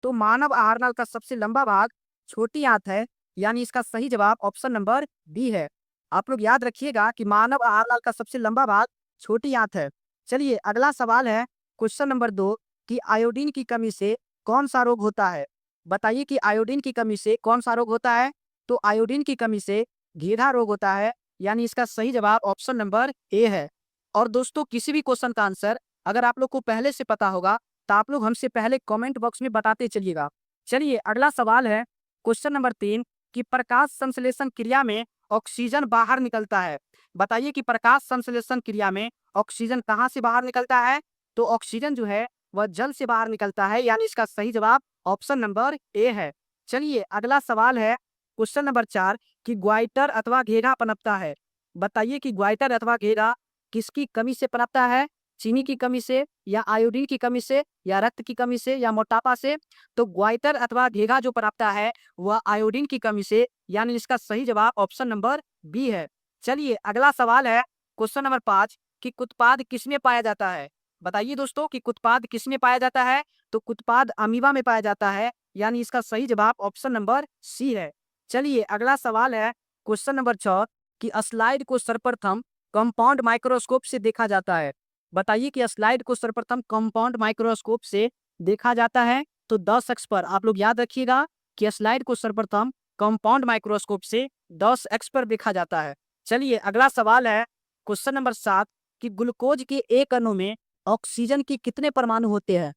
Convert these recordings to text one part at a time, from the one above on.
तो मानव आहार नाल का सबसे लंबा भाग छोटी आंत है, यानी इसका सही जवाब ऑप्शन नंबर बी है। आप लोग याद रखिएगा कि मानव आहार नाल का सबसे लंबा भाग छोटी आंत है। चलिए अगला सवाल है क्वेश्चन नंबर 2 कि आयोडीन की कमी से कौन सा रोग होता है? बताइए कि आयोडीन की कमी से कौन सा रोग होता है? तो आयोडीन की कमी से घेरा रोग होता है, यानी इसका सही जवाब ऑप्शन नंबर ए है। और दोस्तों किसी भी क्वेश्चन का आंसर अगर आप लोग को पहले से पता होगा तो आप लोग हमसे पहले कमेंट बॉक्स में बताते चलिएगा। चलिए अगला सवाल है क्वेश्चन नंबर 3 कि प्रकाश संश्लेषण क्रिया में ऑक्सीजन बाहर निकलता है। बताइए कि प्रकाश संश्लेषण क्रिया में ऑक्सीजन कहाँ से बाहर निकलता है? तो ऑक्सीजन जो है वह जल से बाहर निकलता है, यानी इसका सही जवाब ऑप्शन नंबर ए है। चलिए अगला सवाल है क्वेश्चन नंबर 4 कि ग्वाइटर अथवा घेरा पनपता है। बताइए कि ग्वाइटर अथवा घेरा किसकी कमी से पनपता है? चीनी की कमी से, या आयोडीन की कमी से, या रक्त की कमी से, या मोटापा से? तो ग्वाइटर अथवा घेरा जो पनपता है वह आयोडीन की कमी से, यानी इसका सही जवाब ऑप्शन नंबर बी है। चलिए अगला सवाल है क्वेश्चन नंबर 5 कि कुत्पाद किसमें पाया जाता है? बताइए दोस्तों कि कुत्पाद किसमें पाया जाता है? तो कुत्पाद अमीबा में पाया जाता है, यानी इसका सही जवाब ऑप्शन नंबर सी है। चलिए अगला सवाल है क्वेश्चन नंबर 6 कि स्लाइड को सर्वप्रथम कंपाउंड माइक्रोस्कोप से देखा जाता है। बताइए कि स्लाइड को सर्वप्रथम कंपाउंड माइक्रोस्कोप से देखा जाता है। तो 10x पर आप लोग याद रखिएगा कि स्लाइड को सर्वप्रथम कंपाउंड माइक्रोस्कोप से 10x पर देखा जाता है। चलिए अगला सवाल है क्वेश्चन नंबर 7 कि ग्लूकोज के एक अणु में ऑक्सीजन के कितने परमाणु होते हैं?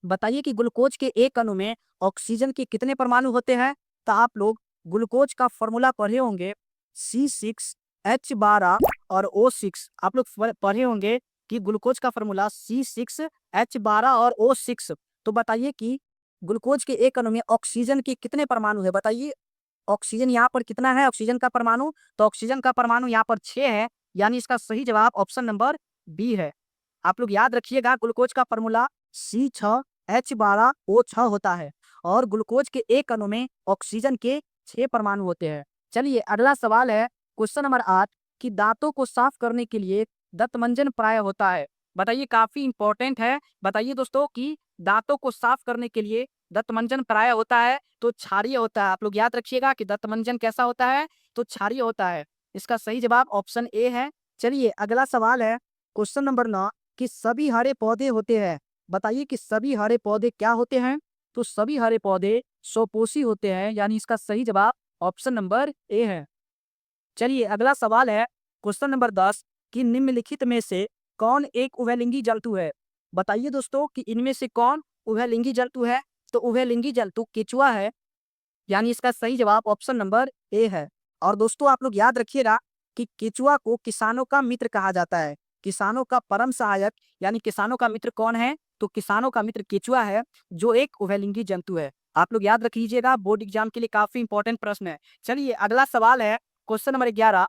बताइए कि ग्लूकोज के एक अणु में ऑक्सीजन के कितने परमाणु होते हैं? तो आप लोग ग्लूकोज का फॉर्मूला पढ़े होंगे C6H12 और O6। आप लोग पढ़े होंगे कि ग्लूकोज का फॉर्मूला C6H12 और O6। तो बताइए कि ग्लूकोज के एक अणु में ऑक्सीजन के कितने परमाणु है? बताइए ऑक्सीजन यहाँ पर कितना है ऑक्सीजन का परमाणु? तो ऑक्सीजन का परमाणु यहाँ पर 6 है, यानी इसका सही जवाब ऑप्शन नंबर बी है। आप लोग याद रखिएगा ग्लूकोज का फॉर्मूला C6H12O6 होता है और ग्लूकोज के एक अणु में ऑक्सीजन के 6 परमाणु होते हैं। चलिए अगला सवाल है क्वेश्चन नंबर 8 कि दांतों को साफ करने के लिए दंतमंजन प्राय होता है। बताइए काफी इंपॉर्टेंट है। बताइए दोस्तों कि दांतों को साफ करने के लिए दंतमंजन प्राय होता है तो क्षारीय होता है। आप लोग याद रखिएगा कि दंतमंजन कैसा होता है? तो क्षारीय होता है। इसका सही जवाब ऑप्शन ए है। चलिए अगला सवाल है क्वेश्चन नंबर 9 कि सभी हरे पौधे होते हैं। बताइए कि सभी हरे पौधे क्या होते हैं? तो सभी हरे पौधे स्वपोषी होते हैं, यानी इसका सही जवाब ऑप्शन नंबर ए है। चलिए अगला सवाल है क्वेश्चन नंबर 10 कि निम्नलिखित में से कौन एक उभयलिंगी जंतु है? बताइए दोस्तों कि इनमें से कौन उभयलिंगी जंतु है? तो उभयलिंगी जंतु केचुआ है, यानी इसका सही जवाब ऑप्शन नंबर ए है। और दोस्तों आप लोग याद रखिएगा कि केचुआ को किसानों का मित्र कहा जाता है, किसानों का परम सहायक, यानी किसानों का मित्र कौन है? तो किसानों का मित्र केचुआ है, जो एक उभयलिंगी जंतु है। आप लोग याद रख लीजिएगा, बोर्ड एग्जाम के लिए काफी इंपॉर्टेंट प्रश्न है। चलिए अगला सवाल है क्वेश्चन नंबर 11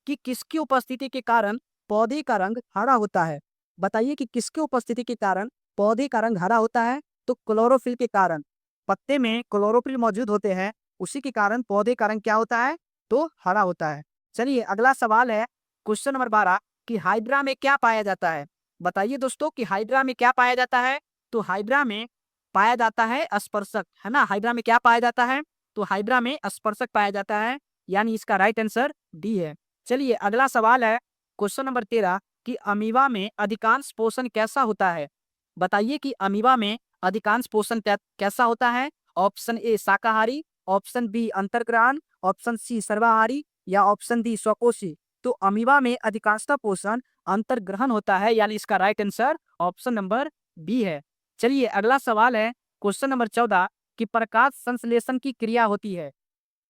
कि किसकी उपस्थिति के कारण पौधे का रंग हरा होता है? बताइए कि किसकी उपस्थिति के कारण पौधे का रंग हरा होता है? तो क्लोरोफिल के कारण। पत्ते में क्लोरोफिल मौजूद होते हैं, उसी के कारण पौधे का रंग क्या होता है? तो हरा होता है। चलिए अगला सवाल है क्वेश्चन नंबर 12 कि हाइड्रा में क्या पाया जाता है? बताइए दोस्तों कि हाइड्रा में क्या पाया जाता है? तो हाइड्रा में पाया जाता है स्पर्शक, है ना। हाइड्रा में क्या पाया जाता है? तो हाइड्रा में स्पर्शक पाया जाता है, यानी इसका राइट आंसर डी है। चलिए अगला सवाल है क्वेश्चन नंबर 13 कि अमीबा में अधिकांश पोषण कैसा होता है? बताइए कि अमीबा में अधिकांश पोषण कैसा होता है? ऑप्शन ए शाकाहारी, ऑप्शन बी अंतर्ग्रहण, ऑप्शन सी सर्वाहारी, या ऑप्शन डी स्वकोषी। तो अमीबा में अधिकांशतः पोषण अंतर्ग्रहण होता है, यानी इसका right answer option number B है। चलिए अगला सवाल है क्वेश्चन नंबर 14 कि प्रकाश संश्लेषण की क्रिया होती है।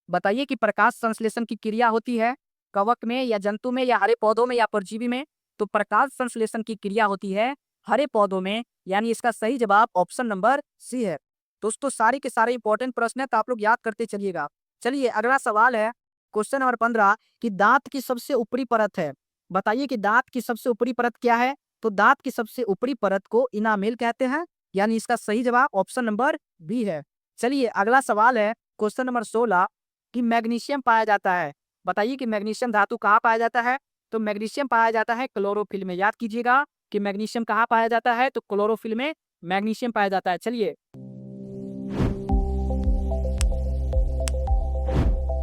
बताइए कि प्रकाश संश्लेषण की क्रिया होती है कवक में, या जंतु में, या हरे पौधों में, या परजीवी में? तो प्रकाश संश्लेषण की क्रिया होती है हरे पौधों में, यानी इसका सही जवाब ऑप्शन नंबर सी है। दोस्तों सारे के सारे इंपॉर्टेंट प्रश्न है, तो आप लोग याद करते चलिएगा। चलिए अगला सवाल है क्वेश्चन नंबर 15 कि दांत की सबसे ऊपरी परत है। बताइए कि दांत की सबसे ऊपरी परत क्या है? तो दांत की सबसे ऊपरी परत को इनामेल कहते हैं, यानी इसका सही जवाब ऑप्शन नंबर बी है। चलिए अगला सवाल है क्वेश्चन नंबर 16 कि मैग्नीशियम पाया जाता है। बताइए कि मैग्नीशियम धातु कहाँ पाया जाता है? तो मैग्नीशियम पाया जाता है क्लोरोफिल में। याद कीजिएगा कि मैग्नीशियम कहाँ पाया जाता है? तो क्लोरोफिल में मैग्नीशियम पाया जाता है। चलिए